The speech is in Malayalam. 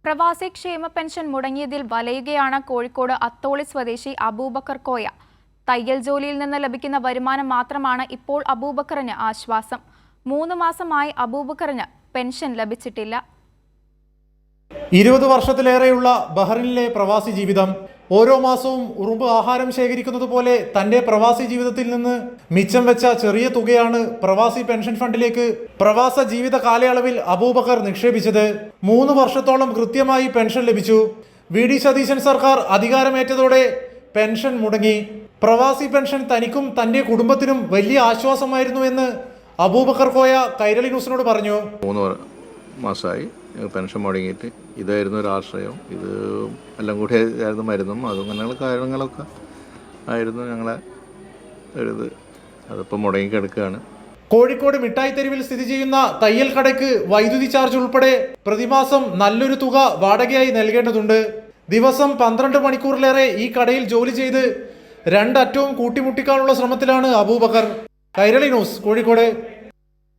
പ്രവാസി ക്ഷേമ പെൻഷൻ മുടങ്ങിയതിൽ വലയുകയാണ് കോഴിക്കോട് അത്തോളി സ്വദേശി അബൂബക്കർ കോയ. തയ്യൽ ജോലിയിൽ നിന്ന് ലഭിക്കുന്ന വരുമാനം മാത്രമാണ് ഇപ്പോൾ അബൂബക്കറിന് ആശ്വാസം. 3 മാസമായി അബൂബക്കറിന് പെൻഷൻ ലഭിച്ചിട്ടില്ല. 20 വർഷത്തിലേറെയുള്ള ബഹ്റിനിലെ പ്രവാസി ജീവിതം. ഓരോ മാസവും ഉറുമ്പ് ആഹാരം ശേഖരിക്കുന്നത് പോലെ തന്റെ പ്രവാസി ജീവിതത്തിൽ നിന്ന് മിച്ചം വെച്ച ചെറിയ തുകയാണ് പ്രവാസി പെൻഷൻ ഫണ്ടിലേക്ക് പ്രവാസ ജീവിത കാലയളവിൽ അബൂബക്കർ നിക്ഷേപിച്ചത്. 3 വർഷത്തോളം കൃത്യമായി പെൻഷൻ ലഭിച്ചു. വി.ഡി. സതീശൻ സർക്കാർ അധികാരമേറ്റതോടെ പെൻഷൻ മുടങ്ങി. പ്രവാസി പെൻഷൻ തനിക്കും തന്റെ കുടുംബത്തിനും വലിയ ആശ്വാസമായിരുന്നു എന്ന് അബൂബക്കർ കോയ കൈരളി ന്യൂസിനോട് പറഞ്ഞു. 3 മാസമായി പെൻഷൻ മുടങ്ങിയിട്ട് ഇതായിരുന്നു ഒരു ആശ്രയം. ഇത് എല്ലാം കൂടി ആയിരുന്നു മരുന്നും അതങ്ങനെയുള്ള കാര്യങ്ങളൊക്കെ ആയിരുന്നു ഞങ്ങളെ ഒരിത്. അതിപ്പോൾ മുടങ്ങിക്കിടക്കുകയാണ്. കോഴിക്കോട് മിഠായി തെരുവിൽ സ്ഥിതി ചെയ്യുന്ന തയ്യൽ കടയ്ക്ക് വൈദ്യുതി ചാർജ് ഉൾപ്പെടെ പ്രതിമാസം നല്ലൊരു തുക വാടകയായി നൽകേണ്ടതുണ്ട്. ദിവസം 12 മണിക്കൂറിലേറെ ഈ കടയിൽ ജോലി ചെയ്ത് 2 അറ്റവും കൂട്ടിമുട്ടിക്കാനുള്ള ശ്രമത്തിലാണ് അബൂബക്കർ. കൈരളി ന്യൂസ്, കോഴിക്കോട്.